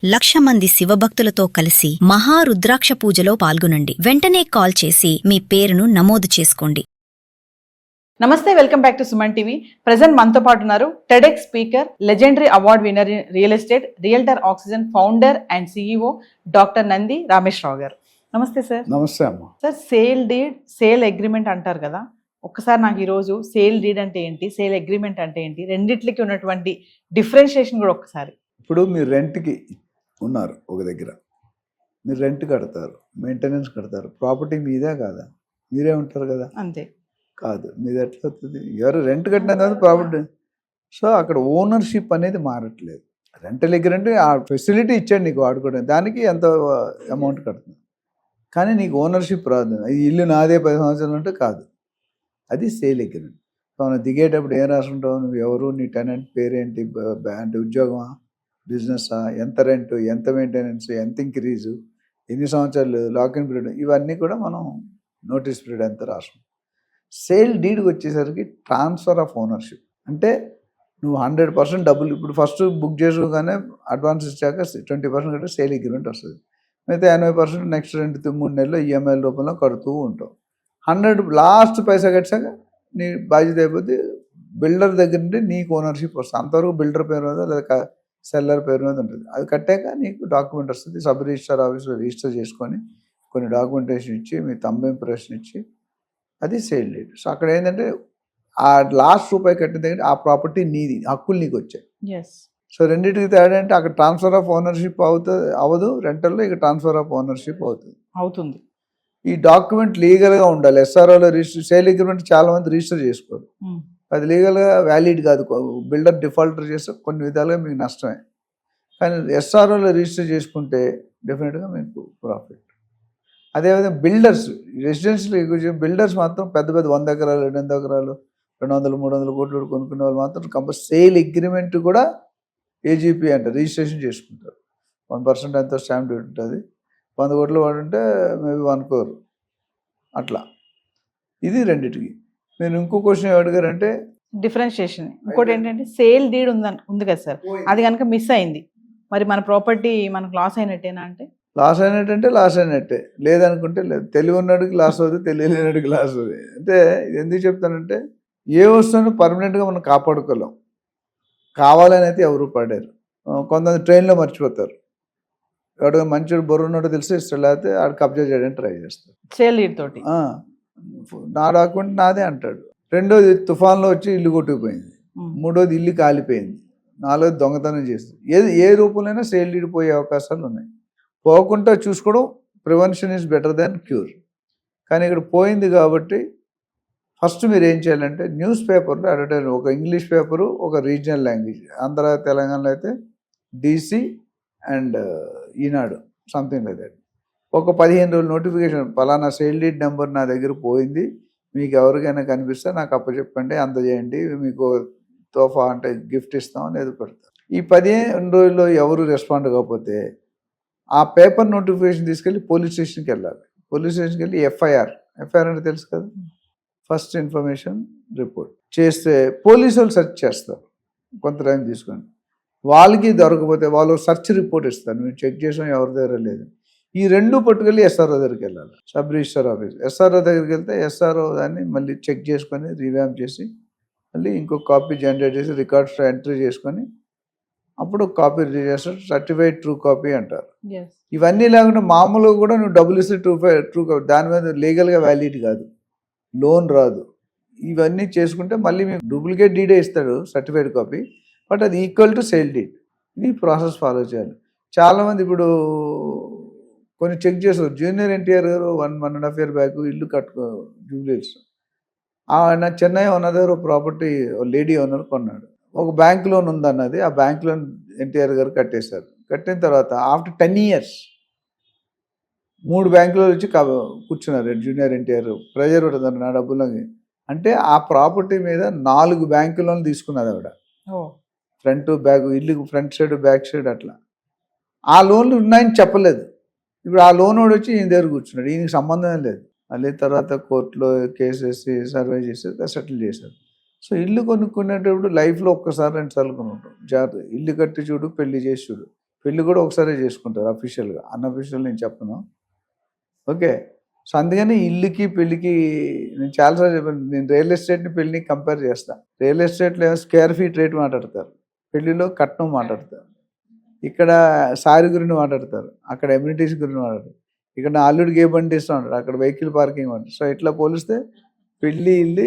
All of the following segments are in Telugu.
1,00,000 మంది శివభక్తులతో కలిసి మహారుద్రాక్ష పూజలో పాల్గొనండి. వెంటనే కాల్ చేసి మీ పేరును నమోదు చేసుకోండి. నమస్తే, welcome back to Suman TV. Present మనతో పాటు ఉన్నారు TEDx speaker, legendary award winner in real estate, realtor Oxygen founder and CEO doctor Nandi Rameshwararao గారు. నమస్తే సార్. నమస్తే అమ్మ. Sir, sale deed, sale agreement అంటారు కదా, ఒక్కసారి నాకు ఈరోజు సేల్ డీడ్ అంటే ఏంటి, సేల్ అగ్రిమెంట్ అంటే ఏంటి, రెండిట్లకి ఉన్నటువంటి డిఫరెన్షియేషన్ కూడా ఒక్కసారి. ఇప్పుడు మీరు రెంట్కి ఉన్నారు, ఒక దగ్గర మీరు రెంట్ కడతారు, మెయింటెనెన్స్ కడతారు, ప్రాపర్టీ మీదే కాదా? మీరే ఉంటారు కదా? అంతే కాదు, మీది ఎట్లా అవుతుంది? ఎవరు రెంట్ కట్టిన తర్వాత ప్రాపర్టీ. సో అక్కడ ఓనర్షిప్ అనేది మారట్లేదు. రెంటల్ అగ్రిమెంట్ ఆ ఫెసిలిటీ ఇచ్చాడు నీకు వాడుకోవడం, దానికి ఎంత అమౌంట్ కడుతుంది, కానీ నీకు ఓనర్షిప్ రాదు. ఈ ఇల్లు నాదే 10 సంవత్సరాలు అంటే కాదు, అది సేల్ అగ్రిమెంట్. మనం దిగేటప్పుడు ఏం రాసుకుంటావు, నువ్వు ఎవరు, నీ టెనెంట్ పేరేంటి, అంటే ఉద్యోగమా, బిజినెస్సా, ఎంత రెంట్, ఎంత మెయింటెనెన్స్, ఎంత ఇంక్రీజు, ఎన్ని సంవత్సరాలు లాకిన్ పీరియడ్, ఇవన్నీ కూడా మనం నోటీస్ పీరియడ్ ఎంత రాసుకుంటాం. సేల్ డీడ్కి వచ్చేసరికి ట్రాన్స్ఫర్ ఆఫ్ ఓనర్షిప్. అంటే నువ్వు 100% డబ్బులు ఇప్పుడు ఫస్ట్ బుక్ చేసుకోగానే అడ్వాన్స్ ఇచ్చాక 20% కంటే సేల్ అగ్రిమెంట్ వస్తుంది. అయితే 80% నెక్స్ట్ 2-3 నెలల్లో ఈఎంఐల రూపంలో కడుతూ ఉంటావు. 100 లాస్ట్ పైసా కట్టాక నీ బాధ్యత అయిపోతే బిల్డర్ దగ్గర నుండి నీకు ఓనర్షిప్ వస్తుంది. అంతవరకు బిల్డర్ పేరు మీద లేదా సెల్లర్ పేరు మీద ఉంటుంది. అది కట్టాక నీకు డాక్యుమెంట్ వస్తుంది. సబ్ రిజిస్టర్ ఆఫీస్లో రిజిస్టర్ చేసుకొని కొన్ని డాక్యుమెంటేషన్ ఇచ్చి మీ థంబ్ ఇంప్రెషన్ ఇచ్చి అది సేల్ డీడ్. సో అక్కడ ఏంటంటే ఆ లాస్ట్ రూపాయి కట్టిన దగ్గర ఆ ప్రాపర్టీ నీది, హక్కులు నీకు వచ్చాయి. సో రెండింటికి తేడా అంటే అక్కడ ట్రాన్స్ఫర్ ఆఫ్ ఓనర్షిప్ అవ్వదు, రెంటల్లో ఇక ట్రాన్స్ఫర్ ఆఫ్ ఓనర్షిప్ అవుతుంది. ఈ డాక్యుమెంట్ లీగల్గా ఉండాలి. ఎస్ఆర్ఓలో రిజిస్టర్, సేల్ అగ్రిమెంట్ చాలా మంది రిజిస్టర్ చేసుకోరు, అది లీగల్గా వ్యాలిడ్ కాదు. బిల్డర్ డిఫాల్టర్ చేస్తే కొన్ని విధాలుగా మీకు నష్టమే, కానీ ఎస్ఆర్ఓలో రిజిస్టర్ చేసుకుంటే డెఫినెట్గా మీకు ప్రాఫిట్. అదేవిధంగా బిల్డర్స్, రెసిడెన్షియల్ బిల్డర్స్ మాత్రం పెద్ద 100 ఎకరాలు, 200 ఎకరాలు, 200-300 కోట్లు కొనుక్కునే వాళ్ళు మాత్రం కంపల్సరీ సేల్ అగ్రిమెంట్ కూడా ఏజీపీ అంటే రిజిస్ట్రేషన్ చేసుకుంటారు. 1% ఎంతో స్టాంప్ డ్యూటీ ఉంటుంది. 100 కోట్లు వాడుంటే మేబీ 1 crore అట్లా. ఇది రెండింటికి. మీరు ఇంకో క్వశ్చన్ అడిగారంటే డిఫరెన్షియేషన్. ఇంకోటి ఏంటంటే సేల్ డీడ్ ఉంది కదా సార్, అది కనుక మిస్ అయింది, మరి మన ప్రాపర్టీ మనకు లాస్ అయినట్టేనా? అంటే లాస్ అయినట్టంటే లాస్ అయినట్టే, లేదనుకుంటే లేదు. తెలివి ఉన్నడికి లాస్ అవుతుంది, తెలియలేనడికి లాస్ అవుతుంది. అంటే ఇది ఎందుకు చెప్తానంటే, ఏ వస్తువును పర్మనెంట్గా మనం కాపాడుకోలేం. కావాలని అయితే ఎవరు పడారు. కొంతమంది ట్రైన్లో మర్చిపోతారు. ఎవడో మంచి బొర్ర ఉన్నట్టు తెలిసి ఇష్టం, లేకపోతే ఆడు కబ్జా చేయడానికి ట్రై చేస్తారు సేల్ డీడ్ తోటి. నా డాక్యుమెంట్ నాదే అంటాడు. రెండోది తుఫాన్లో వచ్చి ఇల్లు కొట్టుకుపోయింది. మూడోది ఇల్లు కాలిపోయింది. నాలుగోది దొంగతనం చేస్తుంది. ఏ రూపంలోనైనా సేల్ డీడ్ పోయే అవకాశాలు ఉన్నాయి. పోకుండా చూసుకోవడం, prevention is better than cure. కానీ ఇక్కడ పోయింది కాబట్టి ఫస్ట్ మీరు ఏం చేయాలంటే న్యూస్ పేపర్లో అడ్వర్టైజ్, ఒక ఇంగ్లీష్ పేపరు, ఒక రీజనల్ లాంగ్వేజ్. ఆంధ్ర తెలంగాణలో అయితే DC and Eenadu, something like that. ఒక 15 రోజులు నోటిఫికేషన్, పలానా సేల్ డీడ్ నెంబర్ నా దగ్గర పోయింది, మీకు ఎవరికైనా కనిపిస్తే నాకు అప్పచెప్పండి, అందజేయండి, మీకు తోఫా అంటే గిఫ్ట్ ఇస్తాం అనేది పెడతారు. ఈ 15 రోజుల్లో ఎవరు రెస్పాండ్ కాకపోతే ఆ పేపర్ నోటిఫికేషన్ తీసుకెళ్ళి పోలీస్ స్టేషన్కి వెళ్ళాలి. పోలీస్ స్టేషన్కి వెళ్ళి ఎఫ్ఐఆర్ అంటే తెలుసు కదా, ఫస్ట్ ఇన్ఫర్మేషన్ రిపోర్ట్ చేస్తే పోలీసు వాళ్ళు సెర్చ్ చేస్తారు కొంత టైం తీసుకొని. వాళ్ళకి దొరకకపోతే వాళ్ళు సెర్చ్ రిపోర్ట్ ఇస్తారు, మేము చెక్ చేసాం ఎవరి దగ్గర లేదు. ఈ 2 పట్టుకెళ్ళి ఎస్ఆర్ఓ దగ్గరికి వెళ్ళాలి, సబ్ రిజిస్టర్ ఆఫీస్. ఎస్ఆర్ఓ దగ్గరికి వెళ్తే ఎస్ఆర్ఓ దాన్ని మళ్ళీ చెక్ చేసుకొని రివ్యాంప్ చేసి మళ్ళీ ఇంకొక కాపీ జనరేట్ చేసి రికార్డ్స్ ఎంట్రీ చేసుకొని అప్పుడు copy register, certified true copy అంటారు. ఇవన్నీ లేకుండా మామూలుగా కూడా నువ్వు డబ్బులు ఇస్తే ట్రూ కాపీ, దాని మీద లీగల్గా వ్యాలిడ్ కాదు, లోన్ రాదు. ఇవన్నీ చేసుకుంటే మళ్ళీ మీకు డూప్లికేట్ డీడే ఇస్తాడు, సర్టిఫైడ్ కాపీ, బట్ అది ఈక్వల్ టు సేల్ డీడ్. ఇది ప్రాసెస్ ఫాలో చేయాలి. చాలామంది ఇప్పుడు కొన్ని చెక్ చేస్తారు. జూనియర్ ఎన్టీఆర్ గారు 1.5 year బ్యాక్ ఇల్లు జూబ్లీస్, ఆయన చెన్నై ఉన్న దగ్గర ప్రాపర్టీ లేడీ ఓనర్ కొన్నాడు. ఒక బ్యాంక్ లోన్ ఉందన్నది, ఆ బ్యాంక్ లోన్ ఎన్టీఆర్ గారు కట్టేశారు. కట్టిన తర్వాత ఆఫ్టర్ 10 years 3 బ్యాంకులో వచ్చి కూర్చున్నారు జూనియర్ ఎన్టీఆర్. ప్రెజర్ ఉంటుంది నా డబ్బులకి అంటే, ఆ ప్రాపర్టీ మీద 4 బ్యాంకు లోన్లు తీసుకున్నది ఆవిడ. ఫ్రంట్ బ్యాక్, ఇల్లు ఫ్రంట్ సైడ్ బ్యాక్ సైడ్ అట్లా. ఆ లోన్లు ఉన్నాయని చెప్పలేదు. ఇప్పుడు ఆ లోన్ వాడు వచ్చి ఈయన దగ్గర కూర్చున్నాడు, ఈయనకి సంబంధం లేదు. మళ్ళీ తర్వాత కోర్టులో కేసు వేసి సర్వే చేసి సెటిల్ చేశారు. సో ఇల్లు కొనుక్కునేటప్పుడు లైఫ్లో ఒక్కసారి 2 సార్లు కొనుక్కుంటాం. జాగ్రత్త, ఇల్లు కట్టి చూడు, పెళ్లి చేసి చూడు. పెళ్ళి కూడా ఒకసారి చేసుకుంటారు అఫీషియల్గా, అన్అఫీషియల్ నేను చెప్పను. ఓకే, సో అందుకని ఇల్లుకి పెళ్ళికి నేను చాలాసార్లు చెప్పాను, నేను రియల్ ఎస్టేట్ని పెళ్ళిని కంపేర్ చేస్తాను. రియల్ ఎస్టేట్లో ఏమో స్క్వేర్ ఫీట్ రేట్ మాట్లాడతారు, పెళ్ళిలో కట్నం మాట్లాడతారు, ఇక్కడ సారీ గురించి మాట్లాడతారు, అక్కడ ఎమ్యూనిటీస్ గురించి మాట్లాడతారు, ఇక్కడ నా అల్లుడికి ఏ బండి ఇష్టం అంటారు, అక్కడ వెహికల్ పార్కింగ్ అంటారు. సో ఇట్లా పోలిస్తే పెళ్ళి ఇల్లు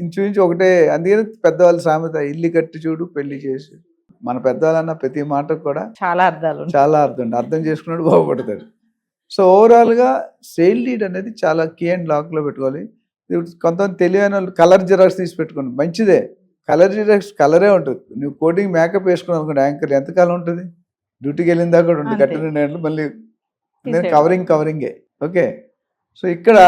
ఇంచుమించు ఒకటే. అందుకని పెద్దవాళ్ళు సామెత, ఇల్లు కట్టి చూడు పెళ్లి చేసి. మన పెద్దవాళ్ళన్న ప్రతి మాటకు కూడా చాలా అర్థాలు ఉన్నాయి. చాలా అర్థం చేసుకున్నాడు బాగుపడతాడు. సో ఓవరాల్గా సేల్ డీడ్ అనేది చాలా కీ అండ్ లాక్లో పెట్టుకోవాలి. కొంతమంది తెలియని వాళ్ళు కలర్ జిరాక్స్ తీసి పెట్టుకోండి, మంచిదే. కలర్ జిరాక్స్ కలరే ఉంటుంది. నువ్వు కోటింగ్ మేకప్ వేసుకున్నావు అనుకోండి, యాంకర్ ఎంతకాలం ఉంటుంది, డ్యూటీకి వెళ్ళిన దాకా కూడా ఉంటుంది, కట్టిన గంటలు మళ్ళీ కవరింగే. ఓకే, సో ఇక్కడ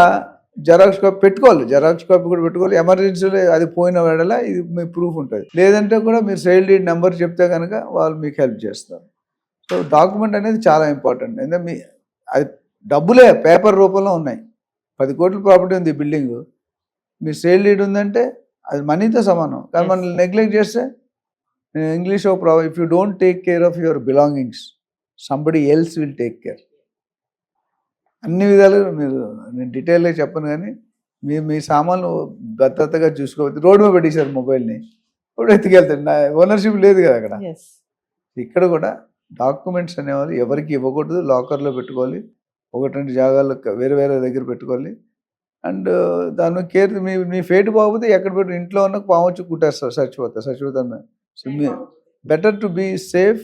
జెరాక్స్ కాపీ పెట్టుకోవాలి, జెరాక్స్ కాపీ కూడా పెట్టుకోవాలి. ఎమర్జెన్సీలో అది పోయిన వేళ ఇది మీ ప్రూఫ్ ఉంటుంది. లేదంటే కూడా మీరు సేల్ డీడ్ నెంబర్ చెప్తే కనుక వాళ్ళు మీకు హెల్ప్ చేస్తారు. సో డాక్యుమెంట్ అనేది చాలా ఇంపార్టెంట్. ఎందుకంటే అది డబ్బులే పేపర్ రూపంలో ఉన్నాయి. 10 కోట్ల ప్రాపర్టీ ఉంది బిల్డింగ్, మీ సేల్ డీడ్ ఉందంటే అది మనీతో సమానం. కానీ మనం నెగ్లెక్ట్ చేస్తే, English if you don't take care of your belongings somebody else will take care. అన్ని విధాలుగా నేను డీటెయిల్గా చెప్పను, కానీ మీ సామాన్లు భద్రతగా చూసుకోవచ్చు. రోడ్డు మీద పెట్టేశారు మొబైల్ని, ఇప్పుడు ఎత్తుకెళ్తాడు, నా ఓనర్షిప్ లేదు కదా అక్కడ. ఇక్కడ కూడా డాక్యుమెంట్స్ అనేవాళ్ళు ఎవరికి ఇవ్వకూడదు, లాకర్లో పెట్టుకోవాలి, 1-2 జాగాల్లో వేరే దగ్గర పెట్టుకోవాలి. అండ్ దాని కేర్ మీ ఫేట్ బాగోపోతే ఎక్కడ పెట్టు, ఇంట్లో ఉన్న పాము వచ్చి కుట్టేస్తారు, చచ్చిపోతాను. So better to be safe.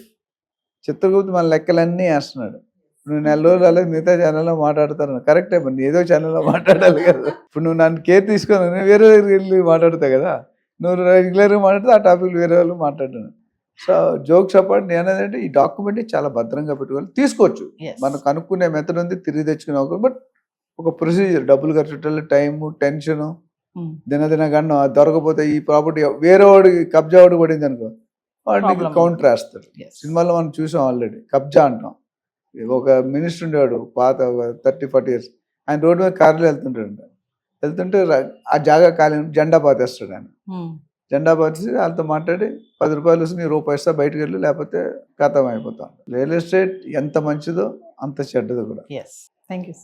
చిత్రగుప్తి మన లెక్కలన్నీ వేస్తున్నాడు. నువ్వు 4 రోజులు అలాగే మిగతా ఛానల్లో మాట్లాడతాను, కరెక్టే, మరి ఏదో ఛానల్లో మాట్లాడాలి కదా. ఇప్పుడు నువ్వు నన్ను కేర్ తీసుకొని నేను వేరే దగ్గరికి వెళ్ళి మాట్లాడతావు కదా, నువ్వు రెగ్యులర్గా మాట్లాడితే ఆ టాపిక్లు వేరే వాళ్ళు మాట్లాడాను. సో జోక్స్ అపార్ట్, నేనేదంటే ఈ డాక్యుమెంట్ చాలా భద్రంగా పెట్టుకోవాలి. తీసుకోవచ్చు, మనం కనుక్కునే మెథడ్ ఉంది, తిరిగి తెచ్చుకునే ఒక, బట్ ఒక ప్రొసీజర్, డబ్బులు ఖర్చు పెట్టాలి, టైము, టెన్షను, దినగండం. దొరకపోతే ఈ ప్రాపర్టీ వేరే వాడికి కబ్జా వాడికి పడింది అనుకో, వాడికి కౌంటర్ వేస్తారు. సినిమాలో మనం చూసాం ఆల్రెడీ, కబ్జా అంటాం. ఒక మినిస్టర్ ఉండేవాడు పాత 30-40 years, ఆయన రోడ్డు మీద కార్లో వెళ్తుంటే ఆ జాగా ఖాళీ జెండా పాతేస్తాడు ఆయన. జెండా పాతేసి వాళ్ళతో మాట్లాడి 10 రూపాయలు వస్తే నీ రూపాయి ఇస్తా, బయటకు వెళ్ళి, లేకపోతే ఖతం అయిపోతాం. రియల్ ఎస్టేట్ ఎంత మంచిదో అంత చెడ్డది కూడా. Thank you.